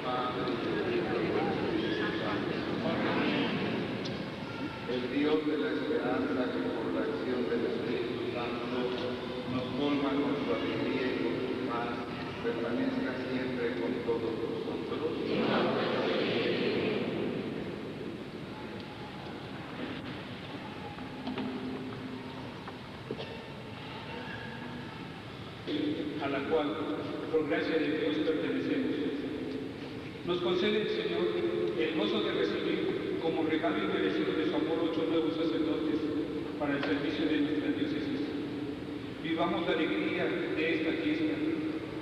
Padre, y del Hijo y del Espíritu Santo. El Dios de la esperanza, que por la acción del Espíritu Santo nos colma con su alegría y con su paz, permanezca siempre con todos nosotros. A la cual, por gracia de Dios, pertenecemos. Nos concede el Señor el gozo de recibir como regalo inmerecido de su amor 8 nuevos sacerdotes para el servicio de nuestra diócesis. Vivamos la alegría de esta fiesta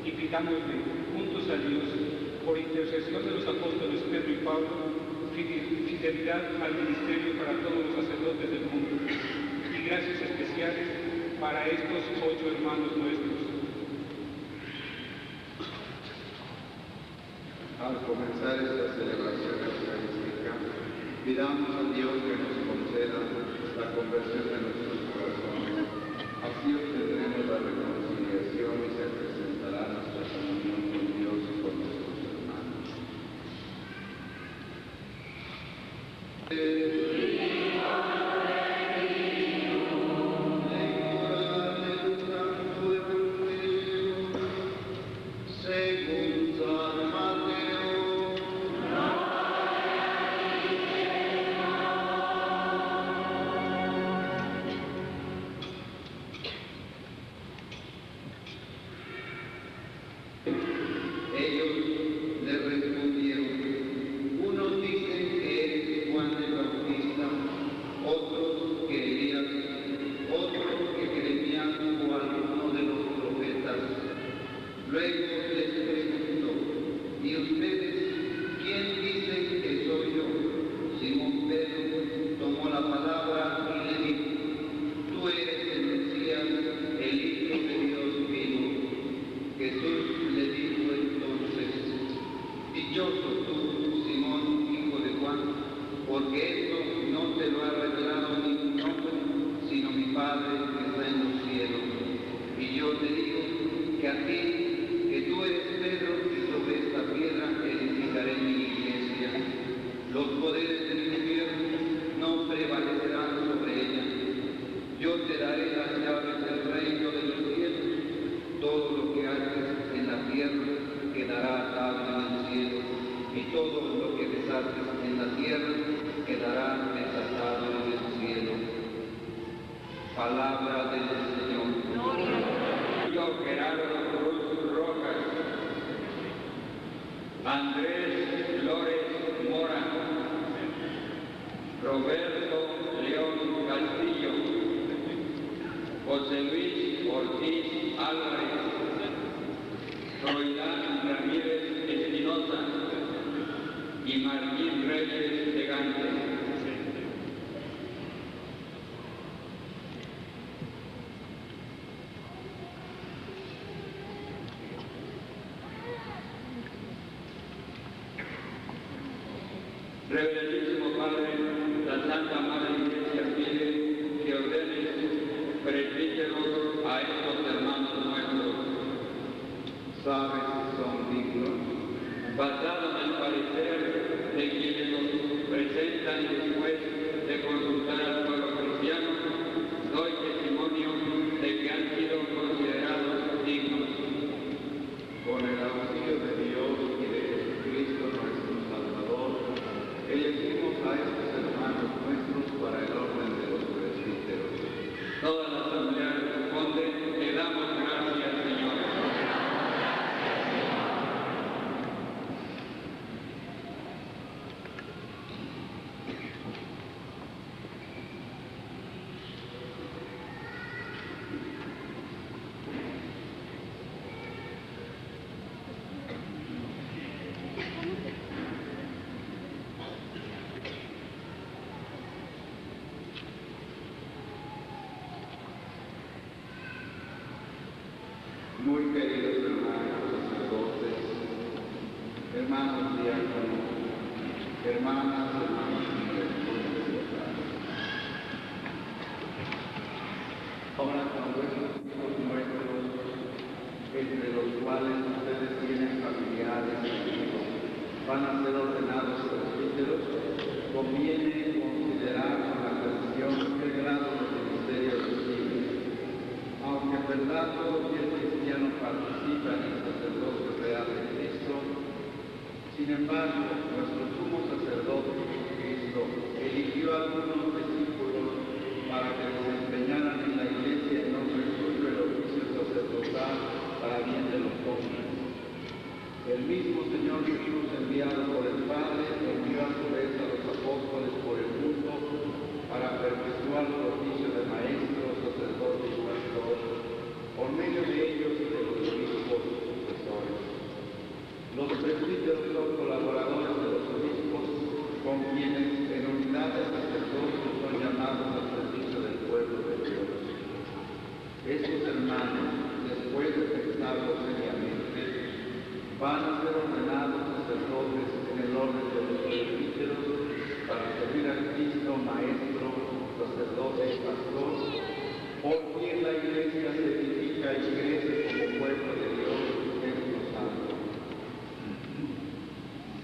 y pidámosle juntos a Dios, por intercesión de los apóstoles Pedro y Pablo, fidelidad al ministerio para todos los sacerdotes del mundo y gracias especiales para estos 8 hermanos nuestros. Al comenzar esta celebración eucarística, pidamos a Dios que nos conceda la conversión de nuestros corazones. Así obtendremos la reconciliación y se presentará nuestra comunión con Dios y con nuestros hermanos. Palabra del Señor. Yo, Gerardo Cruz Rojas, Andrés Flores Mora, Roberto León Castillo, José Luis Ortiz Álvarez, Roilán Ramírez Espinosa y Martín Reyes de Gante. Reverendísimo Padre, la Santa Madre Iglesia pide que ordenes presbíteros a estos hermanos nuestros. ¿Sabes si son dignos? Basado en el parecer de quienes los presentan y después de consultar al pueblo cristiano, doy testimonio de que han sido considerados dignos. Con el auxilio de Dios y de Jesucristo nuestro Salvador, elegimos a estos hermanos nuestros para el orden de los presbíteros. Toda la asamblea responde, te damos gracias, Señor. Muy queridos hermanos sacerdotes, hermanos diáconos, hermanos universitarios. Ahora cuando estos hijos nuestros, entre los cuales ustedes tienen familiares y amigos, van a ser ordenados presbíteros, conviene considerar con atención qué grado de ministerio reciben. Aunque en verdad todo fiel cristiano participa en el sacerdocio real de Cristo, sin embargo, nuestro sumo sacerdote Jesucristo eligió a algunos discípulos para que desempeñaran en la Iglesia en nombre suyo el oficio sacerdotal para bien de los hombres. El mismo Señor Jesús, enviado por el Padre, envió a su vez a los apóstoles por el mundo para perpetuar el oficio de maestro, sacerdote y pastor, por medio de ellos y de los obispos sucesores. Los presbíteros son colaboradores de los obispos, con quienes en unidad de sacerdocio son llamados al servicio del pueblo de Dios. Estos hermanos, después de pensarlo seriamente, van a ser ordenados sacerdotes en el orden de los presbíteros para servir a Cristo, maestro, sacerdote y pastor, por quien la Iglesia se edifica y crece como pueblo de Dios en los santos.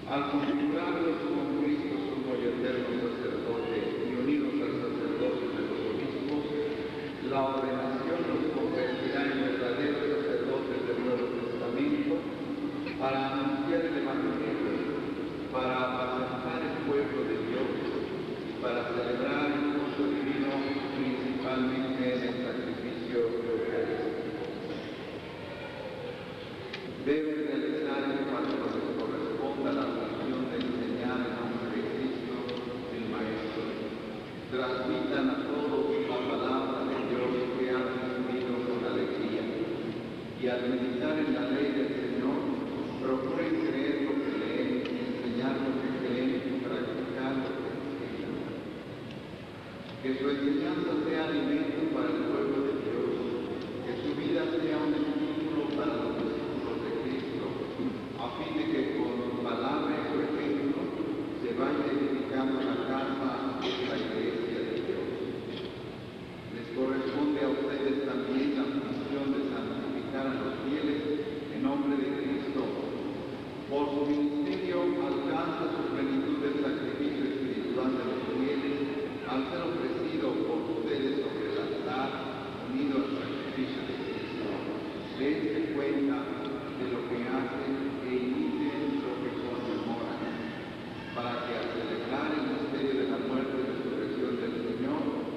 Al configurarlos con Cristo sumo y eterno sacerdote y unidos al sacerdocio de los obispos, la ordenación los convertirá en verdaderos sacerdotes del Nuevo Testamento para anunciar el Evangelio, para apacentar el pueblo de Dios y para celebrar el culto divino principalmente en el sacrificio eucarístico. Deben realizar en cuanto les corresponda la función de enseñar en nombre de Cristo, el Maestro. Transmitan a todos la palabra de Dios que han recibido con alegría y al meditar en la ley del Señor, procuren creer lo que leen, enseñar lo que creen y practicar lo que enseñan. Que su enseñanza sea alimento para el pueblo de Dios, que su vida sea un estímulo para los discípulos de Cristo, a fin de que con palabra y su ejemplo se vaya edificando la casa de la Iglesia de Dios. Les corresponde a ustedes también la función de santificar a los fieles en nombre de Cristo. Por su ministerio alcanza su plenitud el sacrificio espiritual de los fieles al ser ofrecido por ustedes sobre el altar unido al sacrificio de Cristo. Dense cuenta de lo que hacen e imiten lo que conmemoran, para que al celebrar el misterio de la muerte y resurrección del Señor,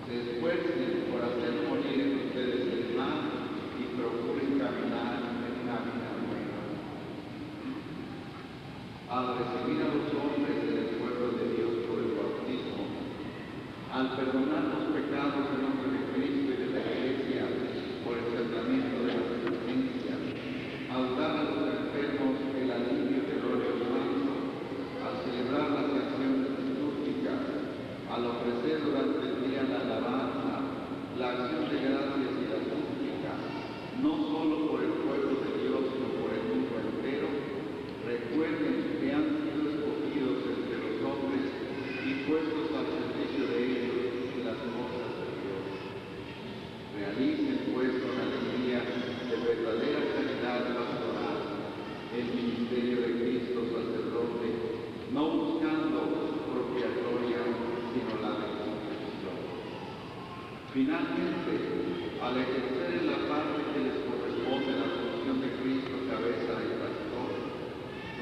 se esfuercen por hacer morir en ustedes el mal y procuren caminar en una vida nueva. Al recibir a los hombres en el pueblo de Dios por el bautismo, al perdonar los pecados en nombre de Cristo y de la Iglesia por el sacramento de la penitencia, al dar a los enfermos el alivio del óleo santo, al celebrar las acciones litúrgicas, al ofrecer durante el día la alabanza, la acción de gracias y la súplica, no solo por el pueblo de Dios, sino por el mundo entero, recuerden que han sido escogidos entre los hombres y puestos al servicio de ellos en las cosas de Dios. Realicen pues con alegría de verdadera caridad pastoral el ministerio de Cristo sacerdote, no buscando su propia gloria, sino la de Cristo. Finalmente, al ejercer en la parte que les corresponde la función de Cristo cabeza y pastor,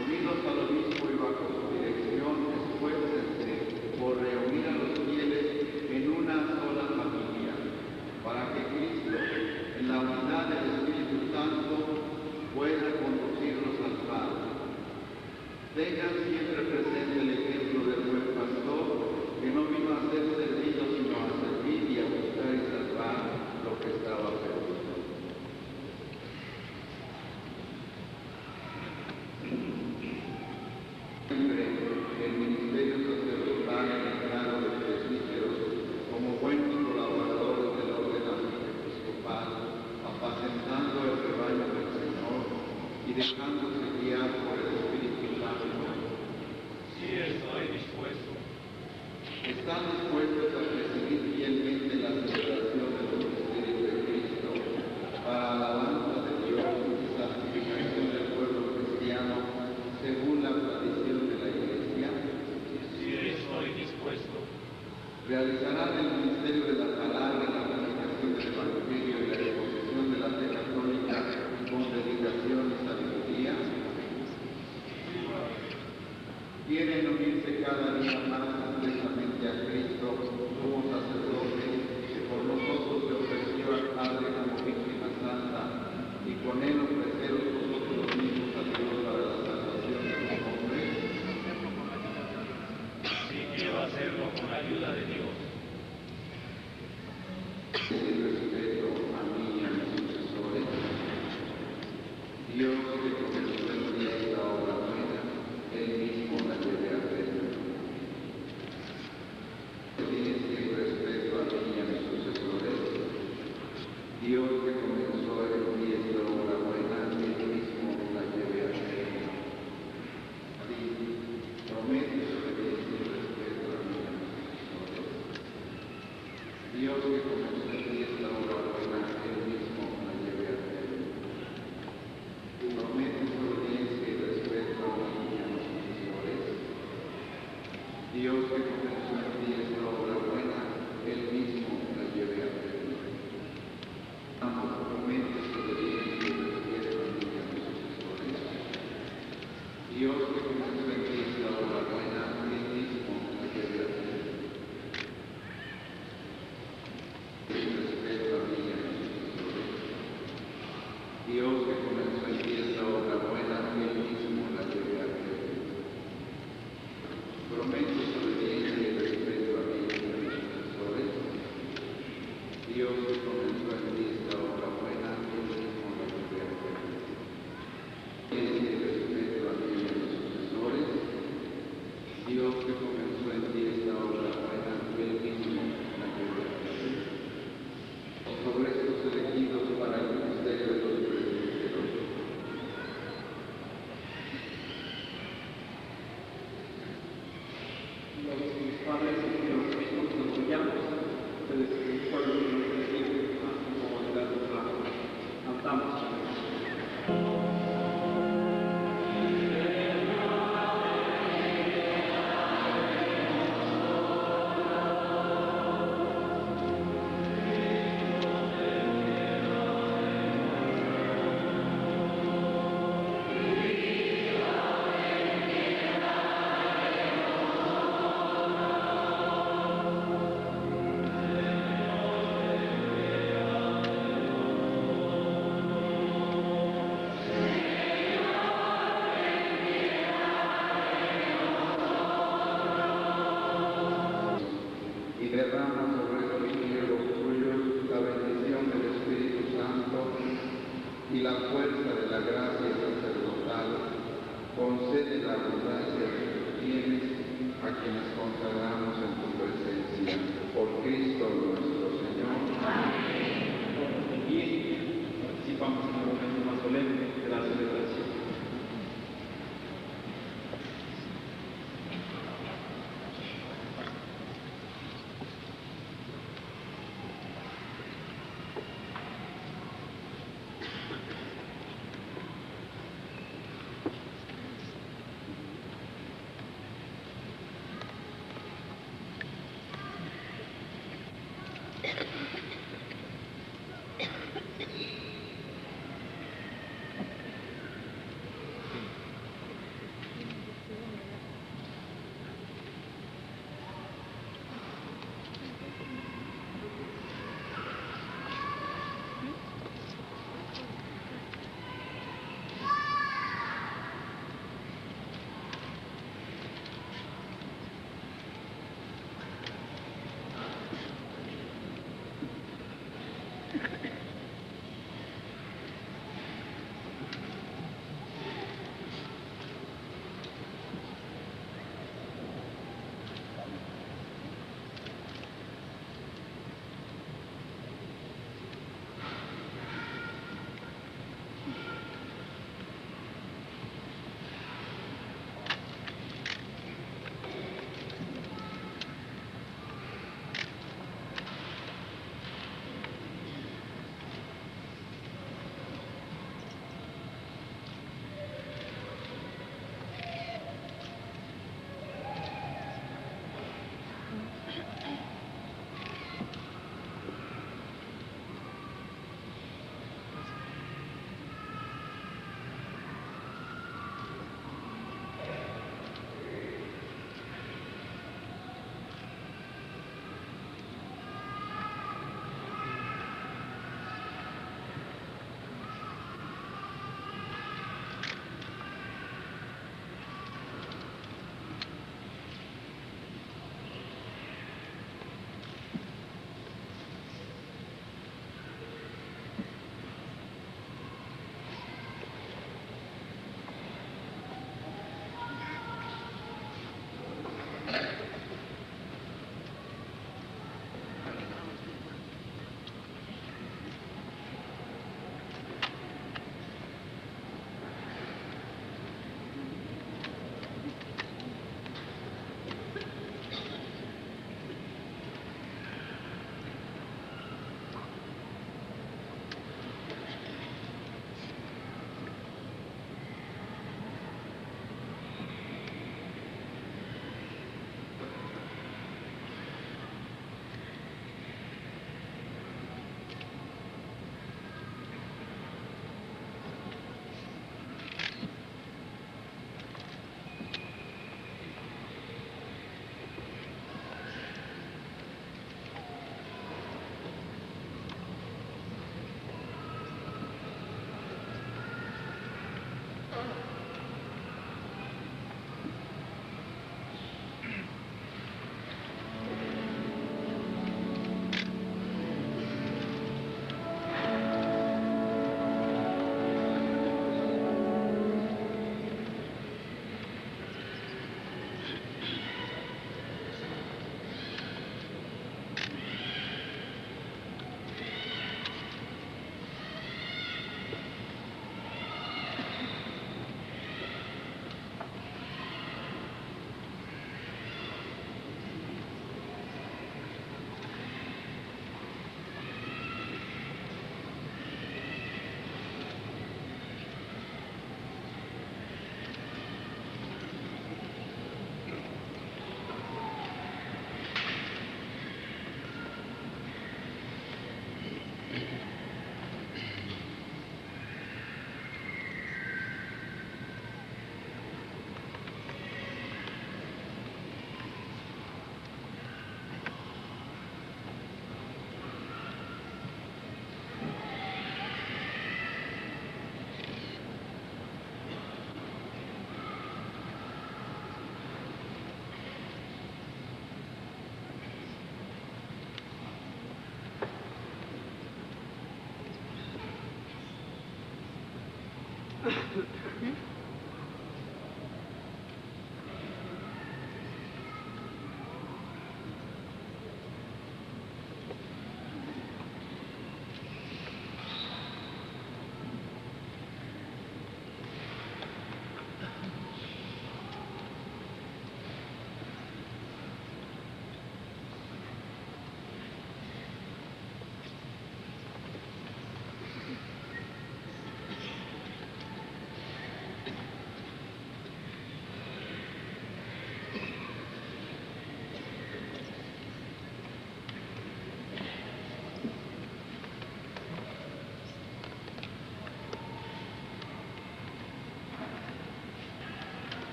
unidos al obispo y bajo su dirección, esfuércense por reunir a los fieles en una sola familia, para que Cristo, en la unidad del Espíritu Santo, pueda conducirlos al Padre. Tengan siempre presente el ejemplo del buen pastor, que no vino a ser servido, sino a servir y a buscar y salvar lo que estaba perdido. El ministerio sacerdotal en el grado de presbíteros, como buenos colaboradores del orden episcopal, apacentando el rebaño del Señor y dejándose guiar por el Espíritu Santo. Sí, estoy dispuesto. Están dispuestos a presidir fielmente la celebración de los misterios de Cristo para alabanza de Dios y santificación del pueblo cristiano según la tradición Realizarán el ministerio de la palabra, la predicación del Evangelio y la exposición de la fe católica con dedicación y sabiduría. Quieren unirse cada día más estrechamente a Cristo, como sacerdote, que por nosotros se ofreció al Padre como víctima santa, y con él ofreceros vosotros mismos a Dios para la salvación de los hombres. Sí, quiero hacerlo con la ayuda de Dios. Y respeto a mí y a mis sucesores. Dios que comenzó en mí esta obra buena, él mismo la lleve a término. Obediencia y respeto a mí y a mis sucesores. Dios que comenzó en mí esta obra buena, él mismo la lleve a término. Sí, prometo obediencia y respeto a mí y a mis sucesores. Dios que comenzó en mí esta obra buena, él mismo la lleve a término. Prometo obediencia y respeto a mí y a mis sucesores. Dios que comenzó en mí esta obra buena, él mismo la lleve a término. Prometo obediencia y respeto a mí y a mis sucesores. Dios que comenzó en mí esta obra buena, él mismo la lleve a término. Respeto a mí y a mis sucesores. Dios que comenzó en mí esta obra buena, él mismo la lleve a término. Prometo obediencia y respeto a mí y a mis sucesores. Dios que comenzó en mí esta obra buena, él mismo la lleve a término. Obediencia y respeto a mí y a mis sucesores. Dios que comenzó en mí esta obra buena, él mismo la lleve a término. Sobre estos elegidos para el ministerio de los presbíteros. Los padres y los hijos nos apoyamos, ustedes el pueblo nos recibe como de la cantamos.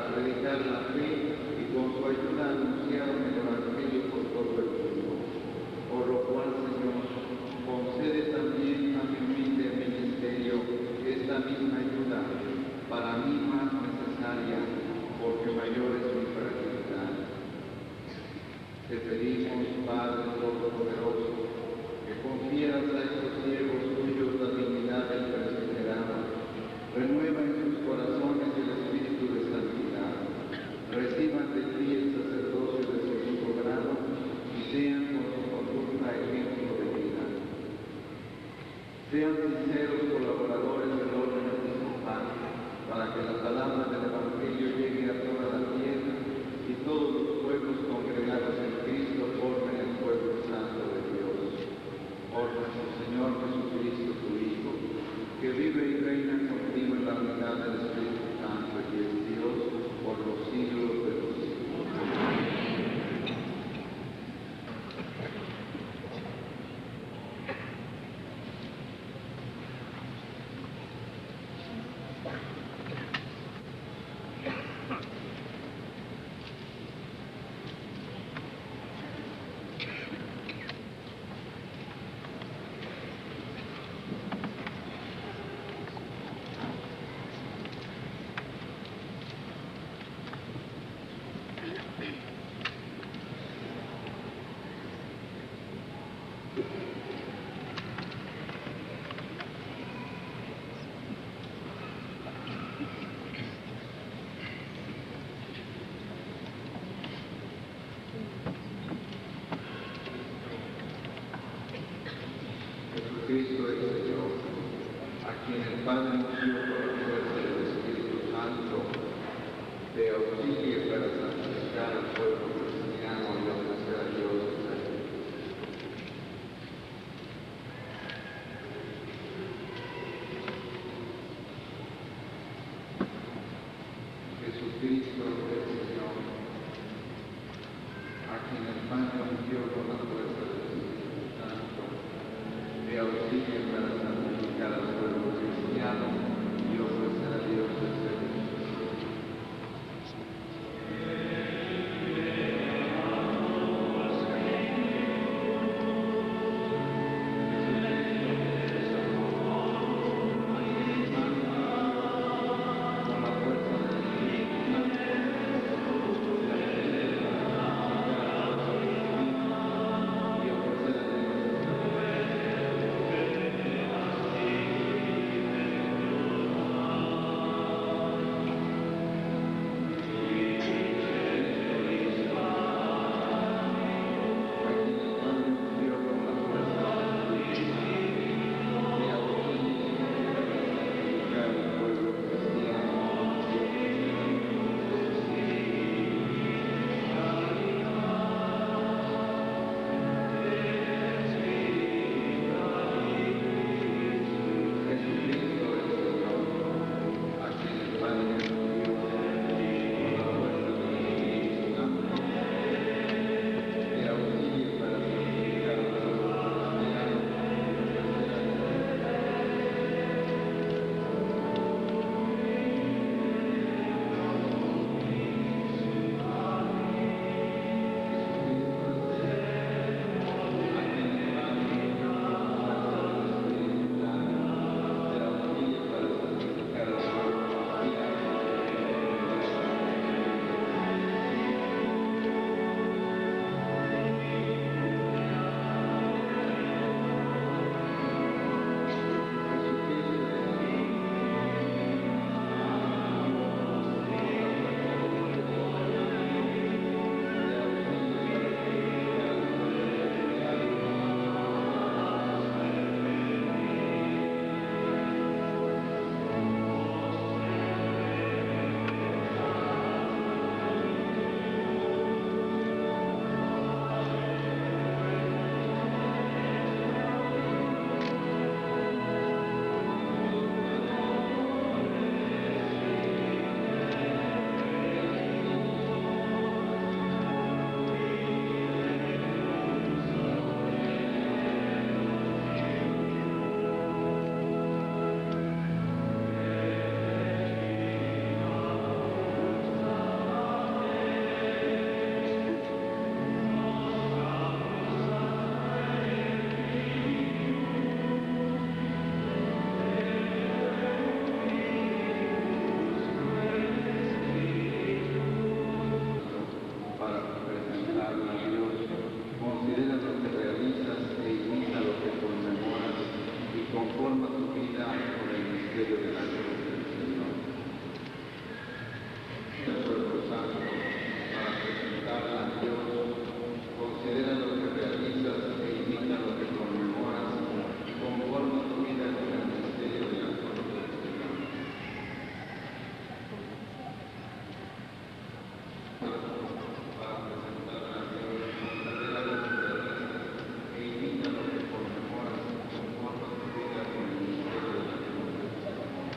para predicar la fe y con su ayuda anunciaron el Evangelio por todo el mundo. Por lo cual, Señor, concede también a mi humilde ministerio esta misma ayuda, para mí más necesaria, porque mayor es mi fragilidad. Te pedimos, Padre Todopoderoso, que confieras a estos siervos tuyos la dignidad del presbiterado, renueva en sus corazones el espíritu de santidad, reciban de ti el sacerdocio de segundo grado y sean con su conducta ejemplo de vida. Sean sinceros colaboradores del orden episcopal, para que la palabra del Evangelio llegue a toda la tierra y todos los pueblos congregados en Cristo formen el pueblo santo de Dios. Por nuestro Señor Jesucristo, tu Hijo, que vive y reina contigo en la unidad del Espíritu Santo y es Dios por los siglos de los siglos. Jesucristo el Señor, a quien el Padre ungió por la fuerza del Espíritu Santo, te auxilie para santificar al pueblo cristiano y ofrecer a Dios el sacrificio. Jesucristo el Señor, a quien el Padre ungió por la fuerza del Espíritu Santo, te auxilie para santificar al pueblo cristiano y ofrecer a Dios el sacrificio. conforma tu vida por el misterio de la cruz del Señor. El pueblo santo, para presentarla a Dios, considera lo que realizas e imita lo que conmemoras, conforma tu vida con el misterio de la cruz del Señor. Para presentarla a Dios, considera lo que realizas e imita lo que conmemoras, conforma tu vida con el misterio de la cruz del Señor.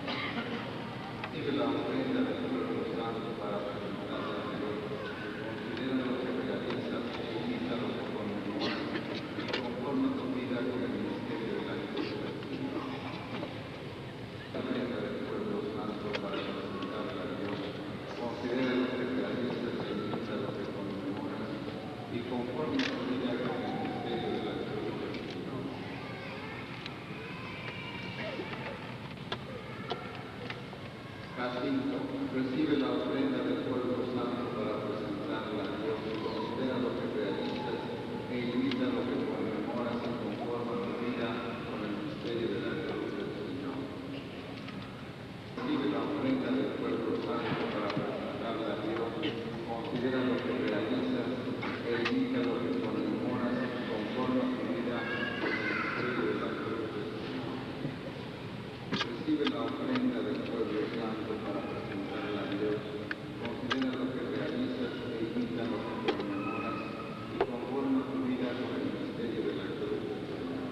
Vive la ofrenda del pueblo santo para presentarla a Dios. Considera lo que realizas e imita lo que conmemoras y conforma tu vida con el misterio de la cruz del Señor. La ofrenda del pueblo santo para presentarla a Dios. Considera lo que realizas e imita lo que conmemoras y conforma tu vida con el misterio de la cruz del Señor. Jacinto, recibe la ofrenda del pueblo santo para presentarla a Dios. Considera lo que realizas e imita lo que conmemoras y conforma tu vida con el misterio de la cruz del Señor. Recibe la ofrenda del pueblo santo para presentarla a Dios. Considera lo que realizas e imita lo que conmemoras y conforma tu vida con el misterio de la cruz del Señor. Recibe la ofrenda del pueblo santo para presentarla a Dios. Considera lo que realizas e imita lo que conmemoras y conforma tu vida con el misterio de la cruz del Señor.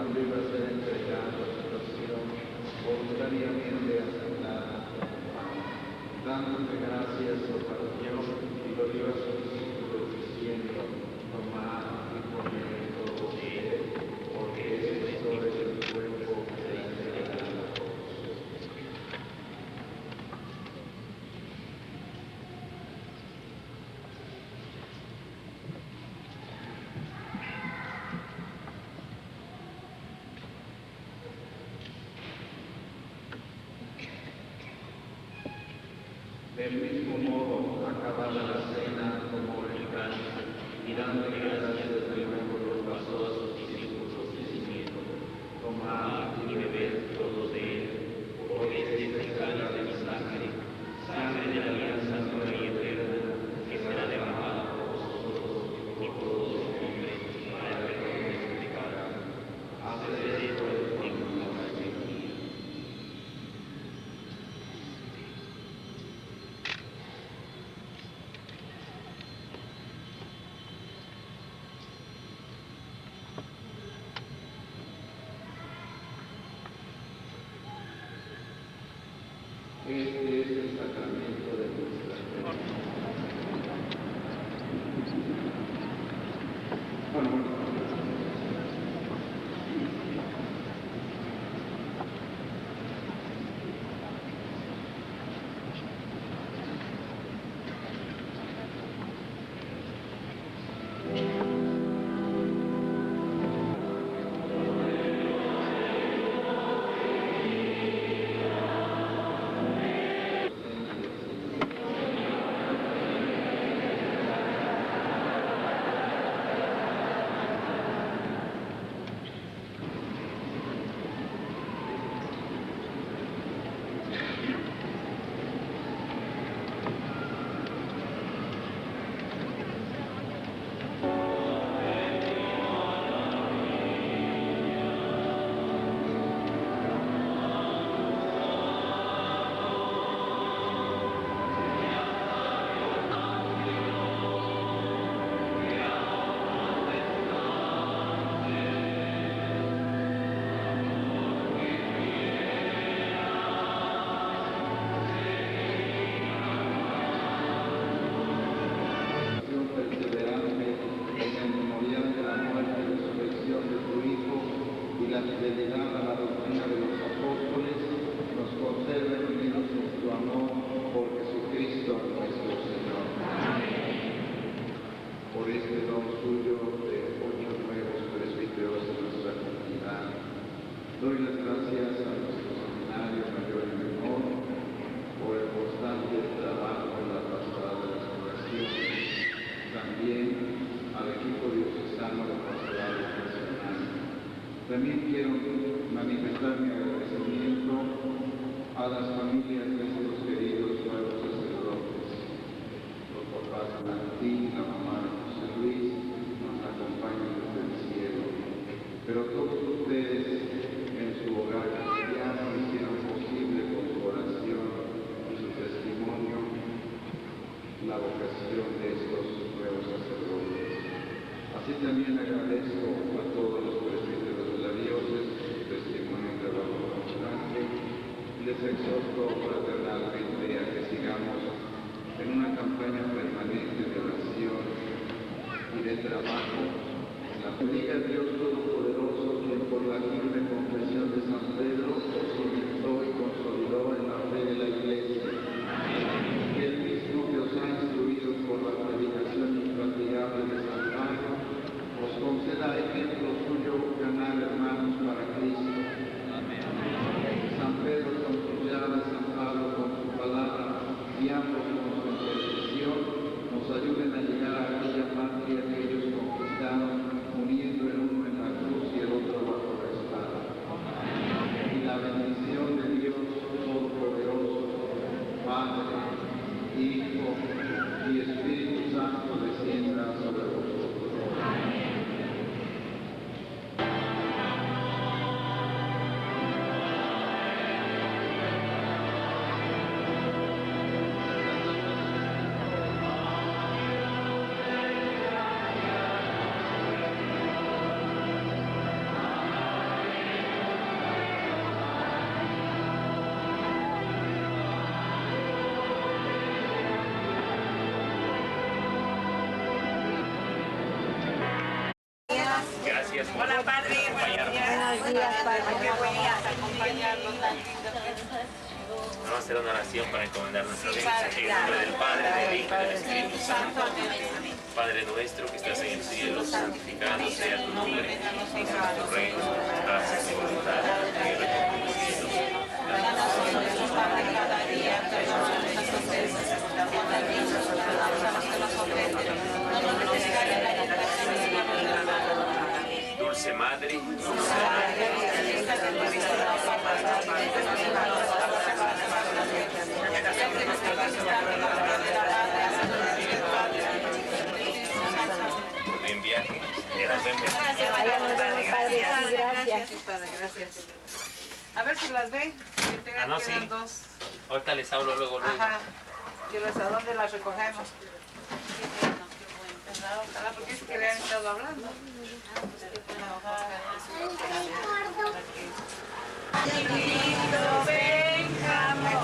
cuando iba a ser entregado a su pasión, voluntariamente aceptara pan. Dándote gracias, lo partió y lo dio a sus discípulos diciendo: tomad y comed todos de él, porque esto es el cuerpo que se entregará a todos. Del mismo modo, acabada la cena, tomó el cáliz y dándole gracias de nuevo lo pasó a sus discípulos diciendo: tomad y bebed todos de él, porque este es el cáliz de mi sangre, sangre de la alianza nueva y eterna, que será derramada por vosotros y por todos los hombres para el perdón de sus pecados. Haced esto en memoria de mí. Este es el sacramento de nuestra fe. Perseverante en el memorial de la muerte y resurrección de tu Hijo y la fidelidad a la doctrina de los apóstoles, nos conserve unidos en tu amor por Jesucristo nuestro Señor. Por este don suyo de 8 nuevos presbíteros de nuestra comunidad, doy las gracias a nuestro seminario mayor y menor por el constante trabajo en la pastoral de las congregaciones, también al equipo diocesano de pastoral nacional. También quiero manifestar mi agradecimiento a las familias de estos queridos nuevos sacerdotes. Los papás Martín, la mamá de José Luis, nos acompañan desde el cielo. Pero todos ustedes en su hogar cristiano hicieron posible con su oración y su testimonio la vocación de estos nuevos sacerdotes. Así también agradezco a todos los presbíteros de la diócesis su testimonio y trabajo constante y les exhorto fraternalmente a que sigamos en una campaña permanente de oración y de trabajo. La bendiga Dios Todopoderoso, quien por la firme confesión de San Pedro cimentó y consolidó en la fe de la Iglesia. Que el mismo que os ha instruido por la predicación infatigable de San Pablo, os conceda ejemplo suyo ganar hermanos para Cristo. Amén. San Pedro con su llave, San Pablo con su palabra y ambos con su intercesión nos ayuden a llegar a aquella patria que ellos conquistaron, uniendo el uno en la gracias por Hola, padre. acompañarnos. Buenos días, padre. Qué buenas acompañarnos tan lindo. Vamos a hacer una oración para encomendar nuestra vida. En el nombre del Padre, del Hijo y del Espíritu Santo. Padre nuestro que estás en el cielo, santificado sea tu nombre. Venga tu reino, hágase tu voluntad en la tierra como en los cielos. Danos hoy nuestro pan de cada día, perdona nuestras ofensas, como también nosotros perdonamos a los que nos ofenden. No nos dejes caer en la tentación y líbranos del mal. Dulce Madre, buen viaje. Allá nos vemos, padre. Sí, gracias. Padre, gracias. A ver si las ven. Que tengan no, que sí. dar dos. Ahorita les hablo luego. Ajá. ¿Quieres a dónde las recogemos? Ojalá, porque es que le han estado hablando. Querido Benjamín,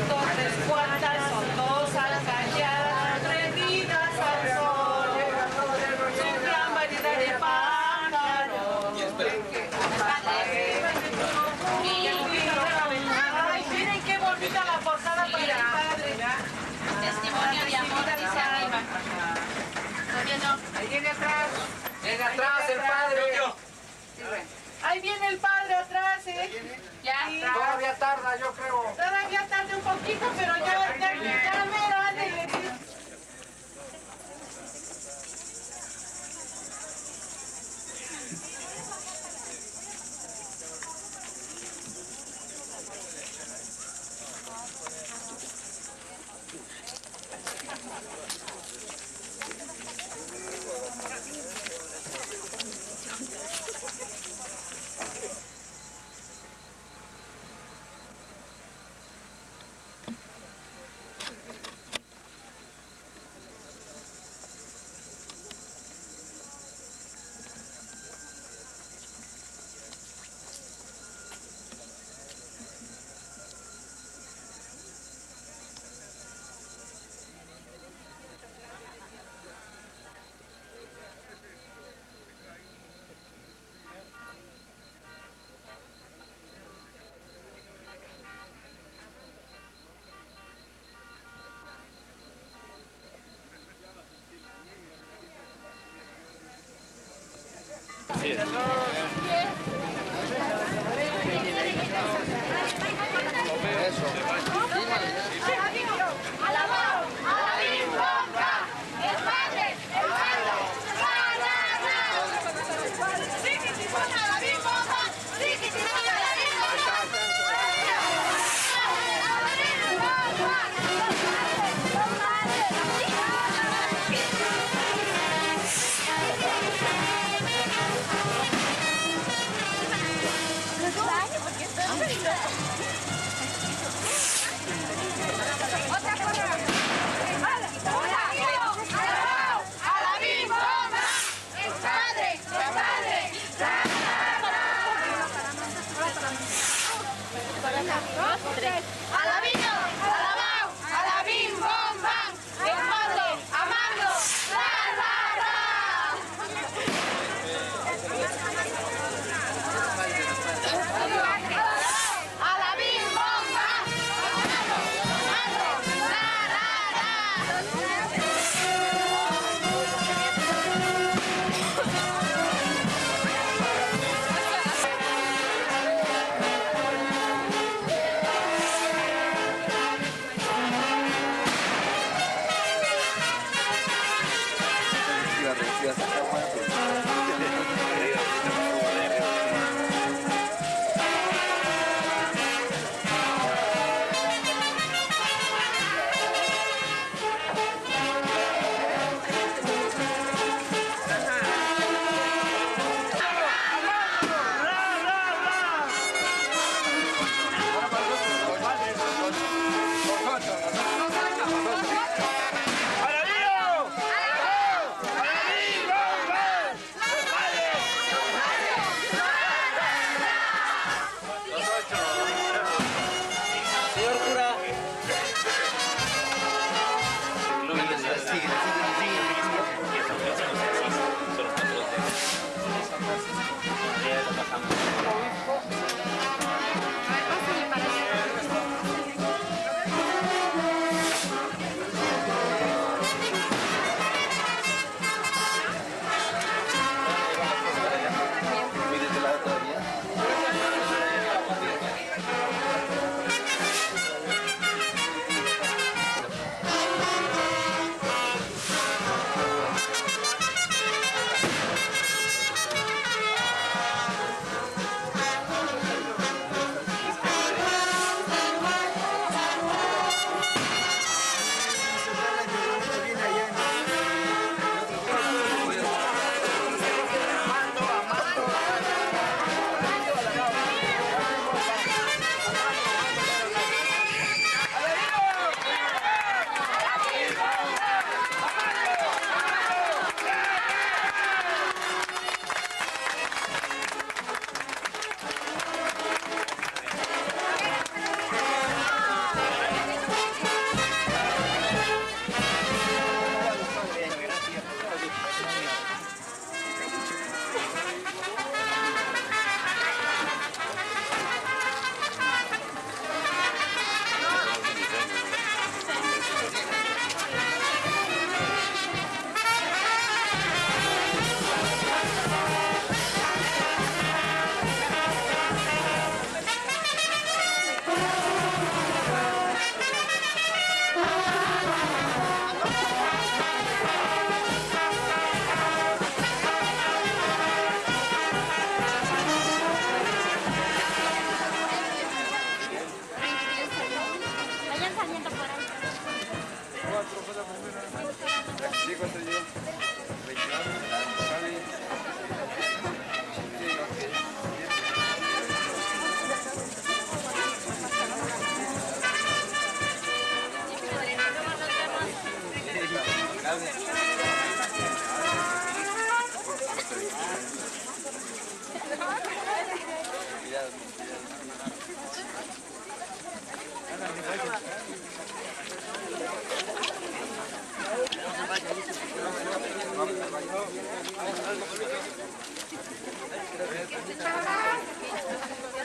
tus tres cuartas son dos alcayadas rendidas al sol, su gran variedad de pájaros. Ay, miren qué bonita la portada para el padre. Testimonio de amor, dice arriba. Ahí viene atrás. Viene atrás el padre. Ahí viene el padre atrás, ¿eh? Ya. Todavía tarda, yo creo. Todavía tarde un poquito, pero ya mero, ándale.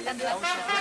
Gracias.